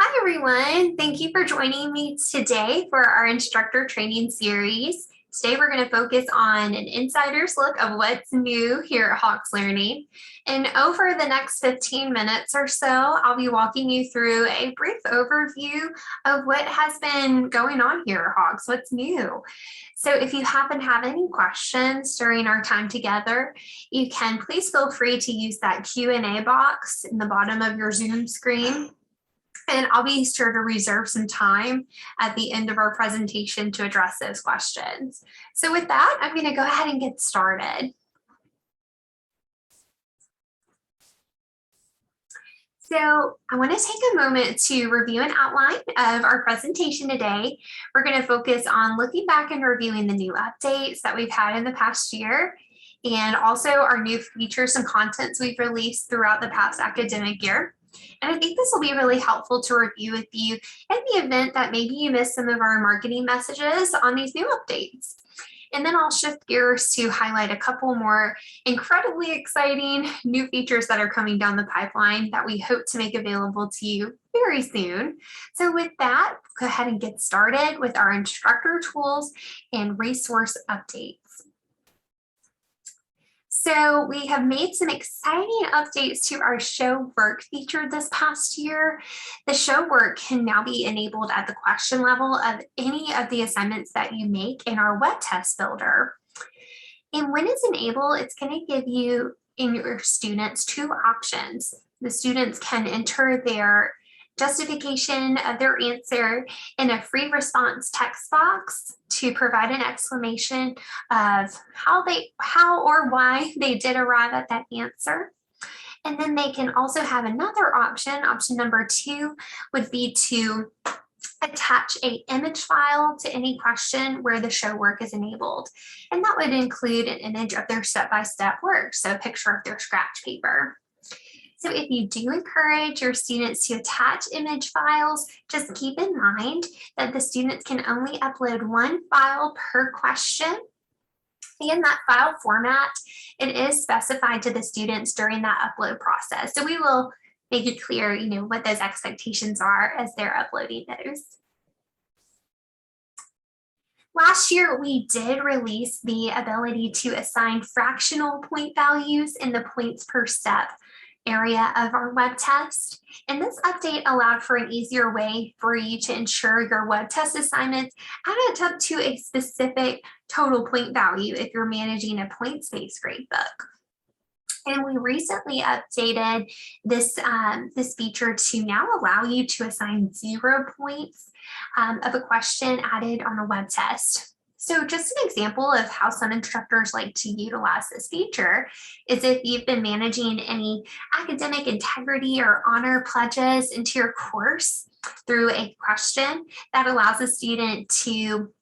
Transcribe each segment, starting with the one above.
Hi, everyone. Thank you for joining me today for our instructor training series. Today, we're going to focus on an insider's look of what's new here at Hawks Learning. And over the next 15 minutes or so, I'll be walking you through a brief overview of what has been going on here at Hawks, what's new. So if you happen to have any questions during our time together, you can please feel free to use that Q&A box in the bottom of your Zoom screen. And I'll be sure to reserve some time at the end of our presentation to address those questions. So with that, I'm going to go ahead and get started. So I want to take a moment to review an outline of our presentation today. We're going to focus on looking back and reviewing the new updates that we've had in the past year, and also our new features and contents we've released throughout the past academic year. And I think this will be really helpful to review with you in the event that maybe you missed some of our marketing messages on these new updates. And then I'll shift gears to highlight a couple more incredibly exciting new features that are coming down the pipeline that we hope to make available to you very soon. So with that, go ahead and get started with our instructor tools and resource updates. So we have made some exciting updates to our show work feature this past year. The show work can now be enabled at the question level of any of the assignments that you make in our web test builder. And when it's enabled, it's going to give you and your students two options. The students can enter their justification of their answer in a free response text box to provide an explanation of how or why they did arrive at that answer. And then they can also have another option. Option number 2 would be to attach an image file to any question where the show work is enabled. And that would include an image of their step-by-step work, so a picture of their scratch paper. So if you do encourage your students to attach image files, just keep in mind that the students can only upload one file per question. And that file format, it is specified to the students during that upload process. So we will make it clear, what those expectations are as they're uploading those. Last year, we did release the ability to assign fractional point values in the points per step area of our web test. And this update allowed for an easier way for you to ensure your web test assignments added up to a specific total point value if you're managing a points-based gradebook. And we recently updated this, this feature to now allow you to assign 0 points of a question added on a web test. So just an example of how some instructors like to utilize this feature is if you've been managing any academic integrity or honor pledges into your course through a question that allows a student to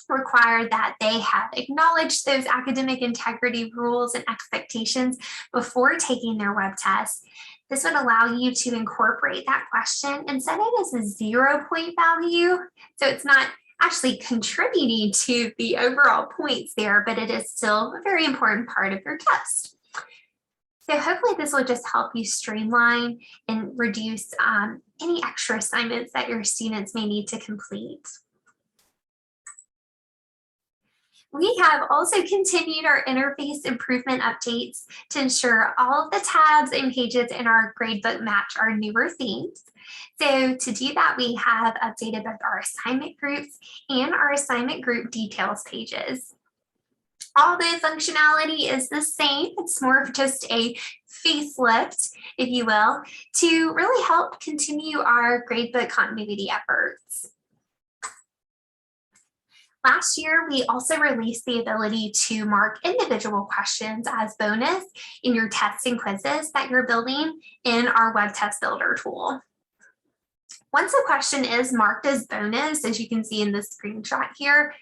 require that they have acknowledged those academic integrity rules and expectations before taking their web test. This would allow you to incorporate that question and set it as a 0 point value. So it's not actually contributing to the overall points there, but it is still a very important part of your test. So hopefully this will just help you streamline and reduce any extra assignments that your students may need to complete. We have also continued our interface improvement updates to ensure all of the tabs and pages in our gradebook match our newer themes. So to do that, we have updated both our assignment groups and our assignment group details pages. All the functionality is the same. It's more of just a facelift, if you will, to really help continue our gradebook continuity efforts. Last year, we also released the ability to mark individual questions as bonus in your tests and quizzes that you're building in our web test builder tool. Once a question is marked as bonus, as you can see in this screenshot here,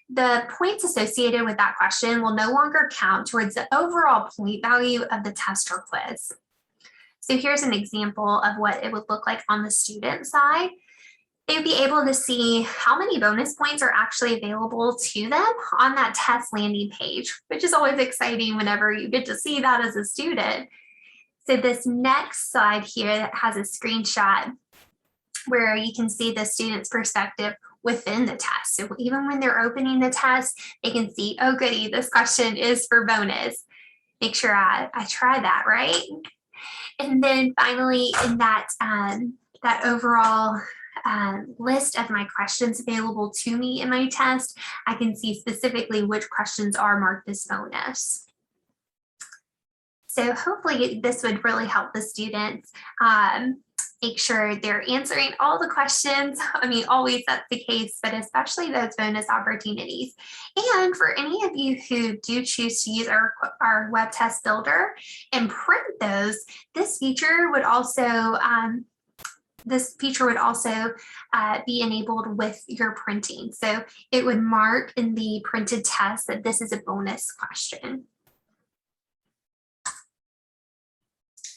the points associated with that question will no longer count towards the overall point value of the test or quiz. So here's an example of what it would look like on the student side. They'd be able to see how many bonus points are actually available to them on that test landing page, which is always exciting whenever you get to see that as a student. So this next slide here that has a screenshot where you can see the student's perspective within the test. So even when they're opening the test, they can see, oh goody, this question is for bonus. Make sure I try that, right? And then finally, in that, that overall list of my questions available to me in my test, I can see specifically which questions are marked as bonus. So hopefully this would really help the students make sure they're answering all the questions. I mean, always that's the case, but especially those bonus opportunities. And for any of you who do choose to use our web test builder and print those, this feature would also be enabled with your printing. So it would mark in the printed test that this is a bonus question.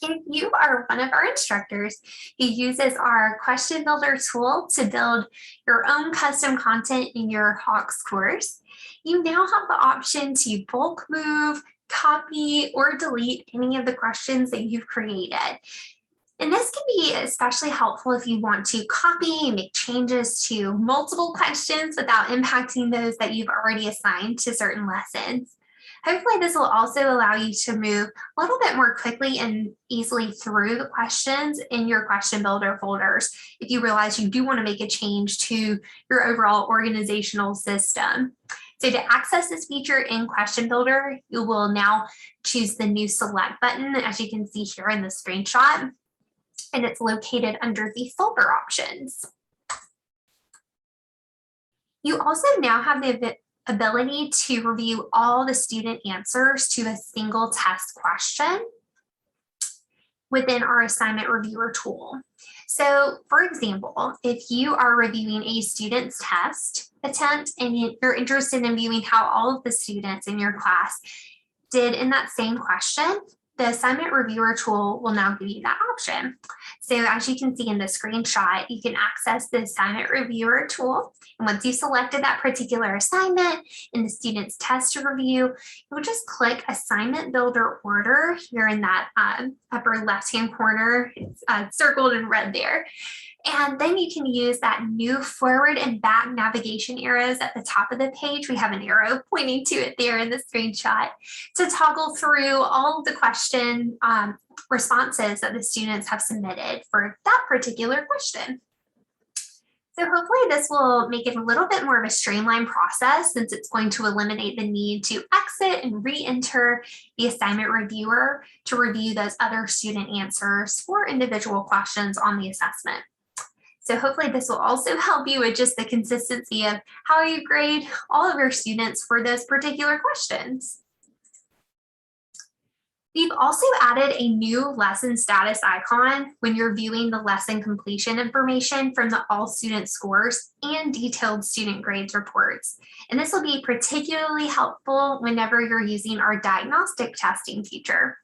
If you are one of our instructors who uses our question builder tool to build your own custom content in your Hawks course, you now have the option to bulk move, copy, or delete any of the questions that you've created. And this can be especially helpful if you want to copy and make changes to multiple questions without impacting those that you've already assigned to certain lessons. Hopefully this will also allow you to move a little bit more quickly and easily through the questions in your question builder folders if you realize you do want to make a change to your overall organizational system. So to access this feature in Question Builder, you will now choose the new Select button, as you can see here in the screenshot, and it's located under the folder options. You also now have the ability to review all the student answers to a single test question within our assignment reviewer tool. So for example, if you are reviewing a student's test attempt and you're interested in viewing how all of the students in your class did in that same question, the assignment reviewer tool will now give you that option. So as you can see in the screenshot, you can access the assignment reviewer tool. And once you've selected that particular assignment in the student's test to review, you'll just click assignment builder order here in that upper left-hand corner. It's circled in red there. And then you can use that new forward and back navigation arrows at the top of the page. We have an arrow pointing to it there in the screenshot to toggle through all of the question responses that the students have submitted for that particular question. So hopefully this will make it a little bit more of a streamlined process, since it's going to eliminate the need to exit and re-enter the assignment reviewer to review those other student answers for individual questions on the assessment. So hopefully this will also help you with just the consistency of how you grade all of your students for those particular questions. We've also added a new lesson status icon when you're viewing the lesson completion information from the all student scores and detailed student grades reports. And this will be particularly helpful whenever you're using our diagnostic testing feature.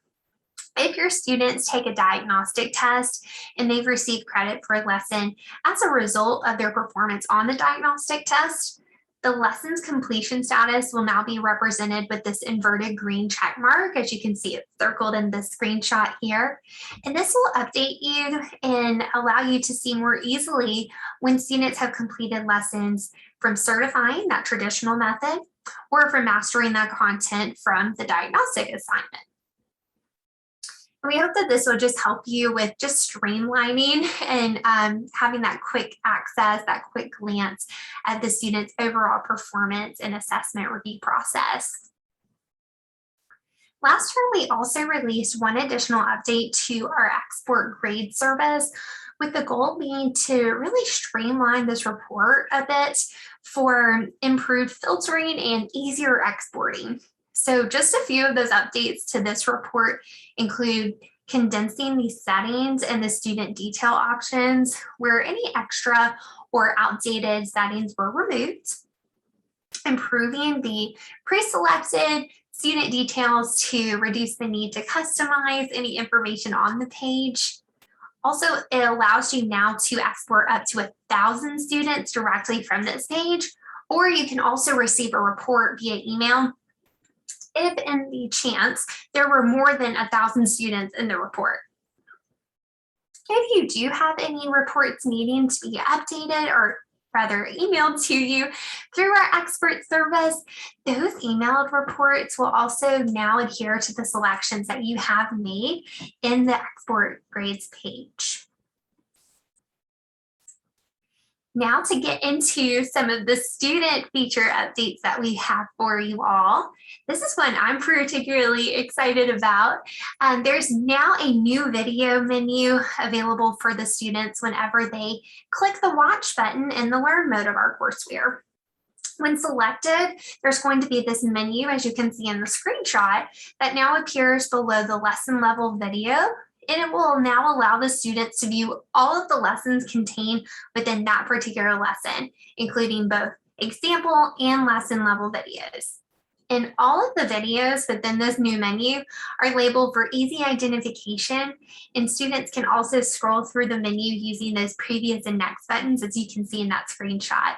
If your students take a diagnostic test and they've received credit for a lesson as a result of their performance on the diagnostic test, the lesson's completion status will now be represented with this inverted green check mark. As you can see, it's circled in this screenshot here. And this will update you and allow you to see more easily when students have completed lessons from certifying, that traditional method, or from mastering that content from the diagnostic assignment. We hope that this will just help you with just streamlining and having that quick access, that quick glance at the student's overall performance and assessment review process. Last year, we also released one additional update to our export grade service, with the goal being to really streamline this report a bit for improved filtering and easier exporting. So just a few of those updates to this report include condensing these settings and the student detail options where any extra or outdated settings were removed, improving the pre-selected student details to reduce the need to customize any information on the page. Also, it allows you now to export up to 1,000 students directly from this page, or you can also receive a report via email if in the chance there were more than 1,000 students in the report. If you do have any reports needing to be updated or rather emailed to you through our expert service, those emailed reports will also now adhere to the selections that you have made in the export grades page. Now to get into some of the student feature updates that we have for you all. This is one I'm particularly excited about. There's now a new video menu available for the students whenever they click the watch button in the learn mode of our courseware. When selected, there's going to be this menu, as you can see in the screenshot, that now appears below the lesson level video. And it will now allow the students to view all of the lessons contained within that particular lesson, including both example and lesson level videos. And all of the videos within this new menu are labeled for easy identification, and students can also scroll through the menu using those previous and next buttons, as you can see in that screenshot.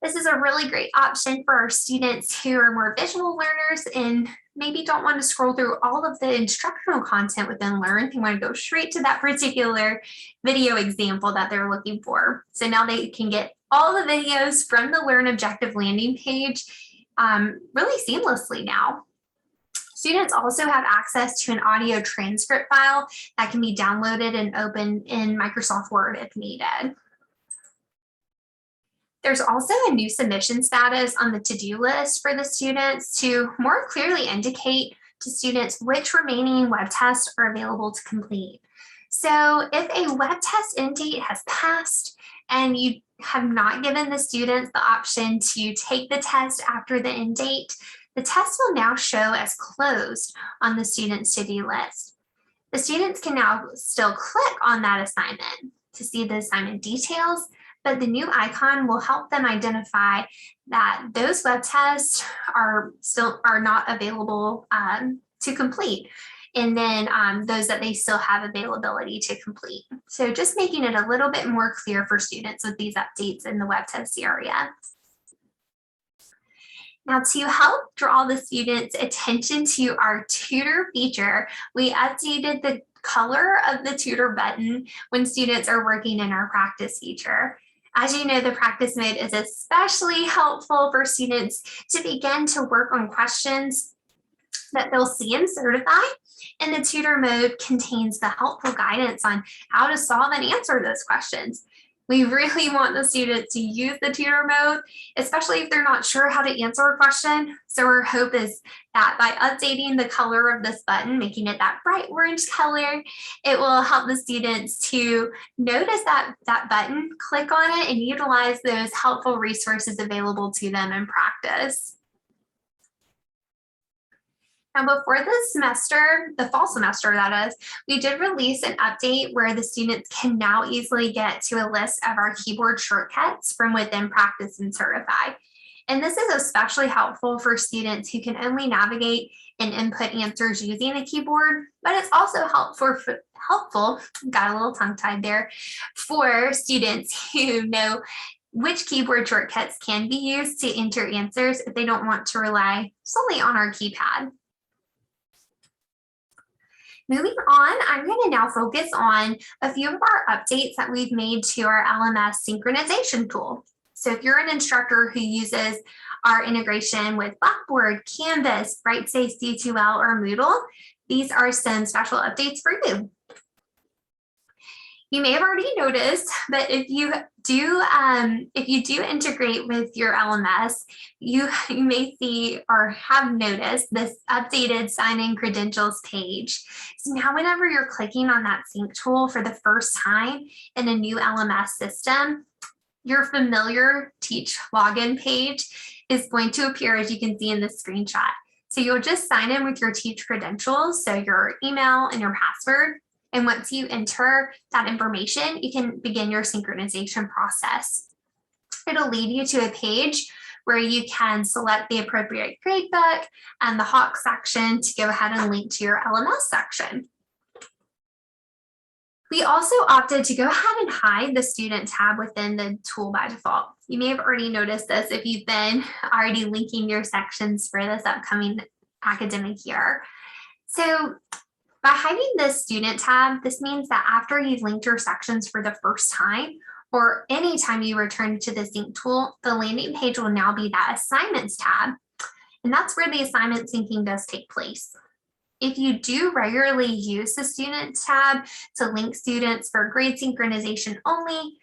This is a really great option for our students who are more visual learners and maybe don't want to scroll through all of the instructional content within Learn. They want to go straight to that particular video example that they're looking for. So now they can get all the videos from the Learn Objective landing page really seamlessly now. Students also have access to an audio transcript file that can be downloaded and opened in Microsoft Word if needed. There's also a new submission status on the to-do list for the students to more clearly indicate to students which remaining web tests are available to complete. So if a web test end date has passed and you have not given the students the option to take the test after the end date, the test will now show as closed on the student's to-do list. The students can now still click on that assignment to see the assignment details, but the new icon will help them identify that those web tests are not available to complete, and then those that they still have availability to complete. So just making it a little bit more clear for students with these updates in the web test area. Now, to help draw the students' attention to our Tutor feature, we updated the color of the Tutor button when students are working in our practice feature. As you know, the practice mode is especially helpful for students to begin to work on questions that they'll see in Certify, and the Tutor mode contains the helpful guidance on how to solve and answer those questions. We really want the students to use the Tutor mode, especially if they're not sure how to answer a question. So our hope is that by updating the color of this button, making it that bright orange color, it will help the students to notice that button, click on it, and utilize those helpful resources available to them in practice. Now, before the semester, the fall semester that is, we did release an update where the students can now easily get to a list of our keyboard shortcuts from within Practice and Certify. And this is especially helpful for students who can only navigate and input answers using a keyboard, but it's also helpful, got a little tongue-tied there, for students who know which keyboard shortcuts can be used to enter answers if they don't want to rely solely on our keypad. Moving on, I'm going to now focus on a few of our updates that we've made to our LMS synchronization tool. So if you're an instructor who uses our integration with Blackboard, Canvas, Brightspace D2L, or Moodle, these are some special updates for you. You may have already noticed, but if you do integrate with your LMS, you may see or have noticed this updated sign-in credentials page. So now whenever you're clicking on that sync tool for the first time in a new LMS system, your familiar Teach login page is going to appear, as you can see in this screenshot. So you'll just sign in with your Teach credentials, so your email and your password. And once you enter that information, you can begin your synchronization process. It'll lead you to a page where you can select the appropriate gradebook and the Hawk section to go ahead and link to your LMS section. We also opted to go ahead and hide the student tab within the tool by default. You may have already noticed this if you've been already linking your sections for this upcoming academic year. So By hiding the student tab, this means that after you've linked your sections for the first time, or anytime you return to the Sync tool, the landing page will now be that Assignments tab. And that's where the assignment syncing does take place. If you do regularly use the Student tab to link students for grade synchronization only,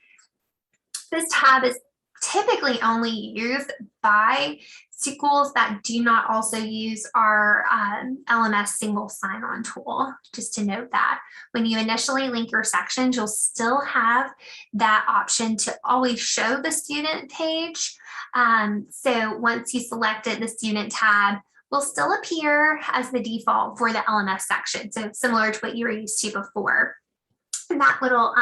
this tab is typically only used by schools that do not also use our LMS single sign-on tool. Just to note that when you initially link your sections, you'll still have that option to always show the student page. So once you select it, the Student tab will still appear as the default for the LMS section. So similar to what you were used to before. And that little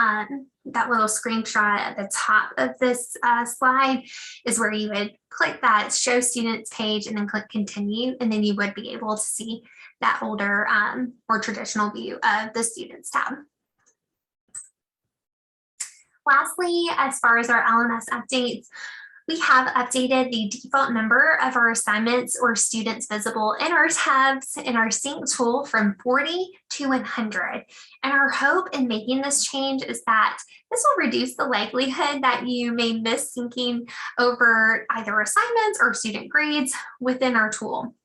screenshot at the top of this slide is where you would click that show students page and then click continue, and then you would be able to see that older, more traditional view of the students tab. Lastly, as far as our LMS updates, we have updated the default number of our assignments or students visible in our tabs in our Sync tool from 40 to 100. And our hope in making this change is that this will reduce the likelihood that you may miss syncing over either assignments or student grades within our tool.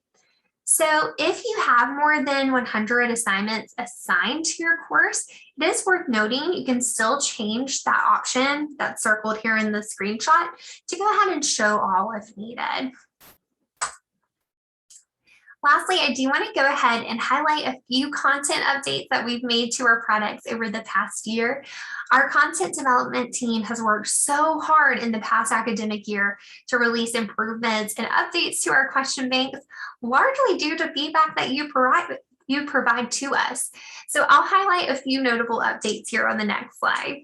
So if you have more than 100 assignments assigned to your course, it is worth noting you can still change that option that's circled here in the screenshot to go ahead and show all if needed. Lastly, I do want to go ahead and highlight a few content updates that we've made to our products over the past year. Our content development team has worked so hard in the past academic year to release improvements and updates to our question banks, largely due to feedback that you provide to us. So I'll highlight a few notable updates here on the next slide.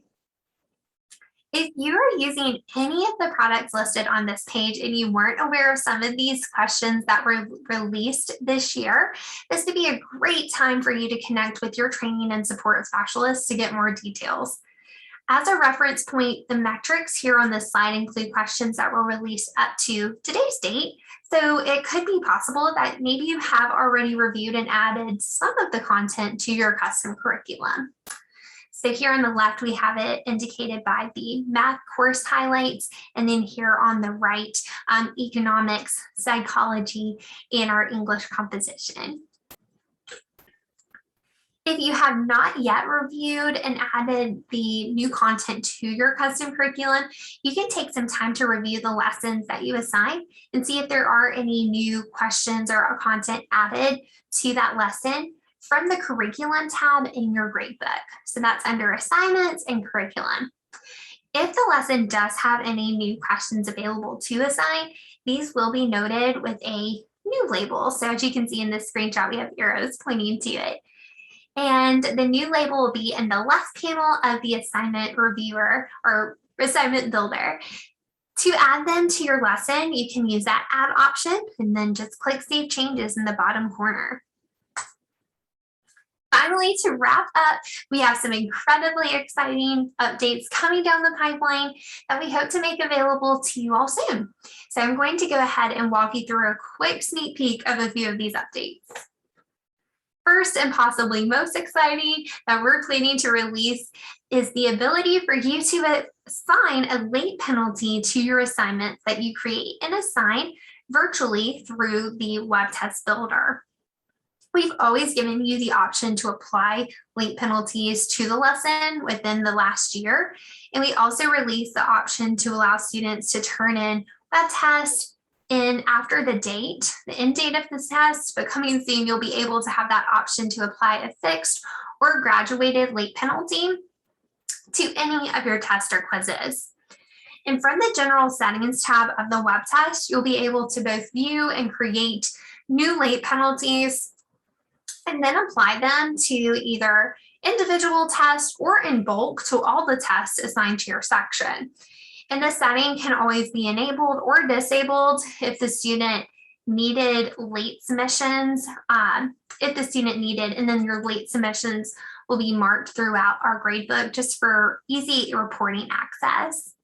If you are using any of the products listed on this page and you weren't aware of some of these questions that were released this year, this would be a great time for you to connect with your training and support specialists to get more details. As a reference point, the metrics here on this slide include questions that were released up to today's date. So it could be possible that maybe you have already reviewed and added some of the content to your custom curriculum. So here on the left, we have it indicated by the math course highlights, and then here on the right, economics, psychology, and our English composition. If you have not yet reviewed and added the new content to your custom curriculum, you can take some time to review the lessons that you assign and see if there are any new questions or content added to that lesson from the curriculum tab in your gradebook. So that's under assignments and curriculum. If the lesson does have any new questions available to assign, these will be noted with a new label. So as you can see in this screenshot, we have arrows pointing to it. And the new label will be in the left panel of the assignment reviewer or assignment builder. To add them to your lesson, you can use that add option and then just click Save Changes in the bottom corner. Finally, to wrap up, we have some incredibly exciting updates coming down the pipeline that we hope to make available to you all soon. So I'm going to go ahead and walk you through a quick sneak peek of a few of these updates. First, and possibly most exciting that we're planning to release is the ability for you to assign a late penalty to your assignments that you create and assign virtually through the web test builder. We've always given you the option to apply late penalties to the lesson within the last year. And we also released the option to allow students to turn in web tests in after the end date of this test, but coming soon, you'll be able to have that option to apply a fixed or graduated late penalty to any of your tests or quizzes. And from the general settings tab of the web test, you'll be able to both view and create new late penalties and then apply them to either individual tests or in bulk to all the tests assigned to your section. And this setting can always be enabled or disabled if the student needed late submissions, and then your late submissions will be marked throughout our gradebook just for easy reporting access.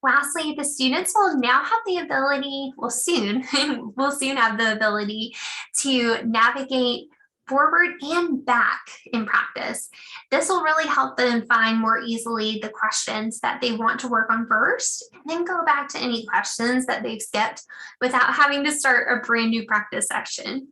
Lastly, the students will now have the ability, will soon have the ability to navigate forward and back in practice. This will really help them find more easily the questions that they want to work on first, and then go back to any questions that they've skipped without having to start a brand new practice session.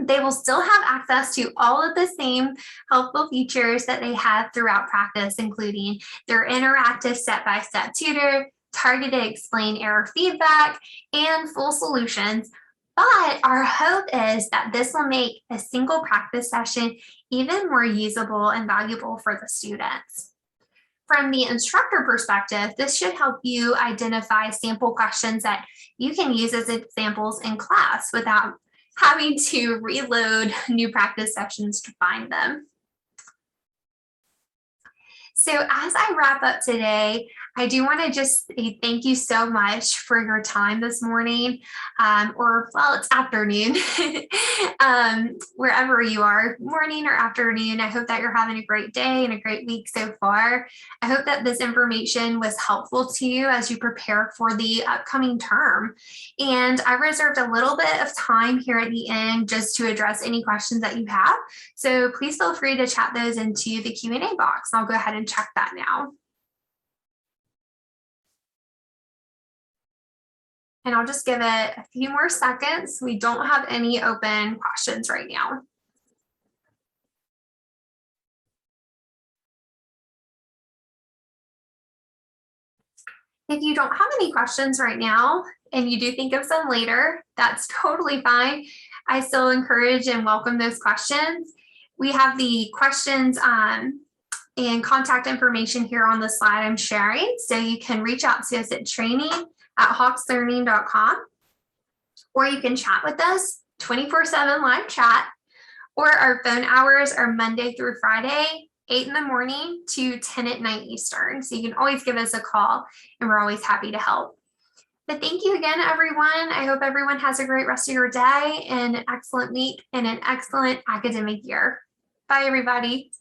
They will still have access to all of the same helpful features that they have throughout practice, including their interactive step-by-step tutor, targeted explain error feedback, and full solutions. But our hope is that this will make a single practice session even more usable and valuable for the students. From the instructor perspective, this should help you identify sample questions that you can use as examples in class without having to reload new practice sessions to find them. So as I wrap up today, I do want to just say thank you so much for your time this morning, it's afternoon, wherever you are, morning or afternoon. I hope that you're having a great day and a great week so far. I hope that this information was helpful to you as you prepare for the upcoming term. And I reserved a little bit of time here at the end just to address any questions that you have. So please feel free to chat those into the Q&A box. I'll go ahead and check that now. And I'll just give it a few more seconds. We don't have any open questions right now. If you don't have any questions right now and you do think of some later, that's totally fine. I still encourage and welcome those questions. We have the questions and contact information here on the slide I'm sharing. So you can reach out to us at training@hawkslearning.com, or you can chat with us 24/7 live chat, or our phone hours are Monday through Friday, 8 in the morning to 10 at night Eastern. So you can always give us a call and we're always happy to help. But thank you again, everyone. I hope everyone has a great rest of your day and an excellent week and an excellent academic year. Bye, everybody.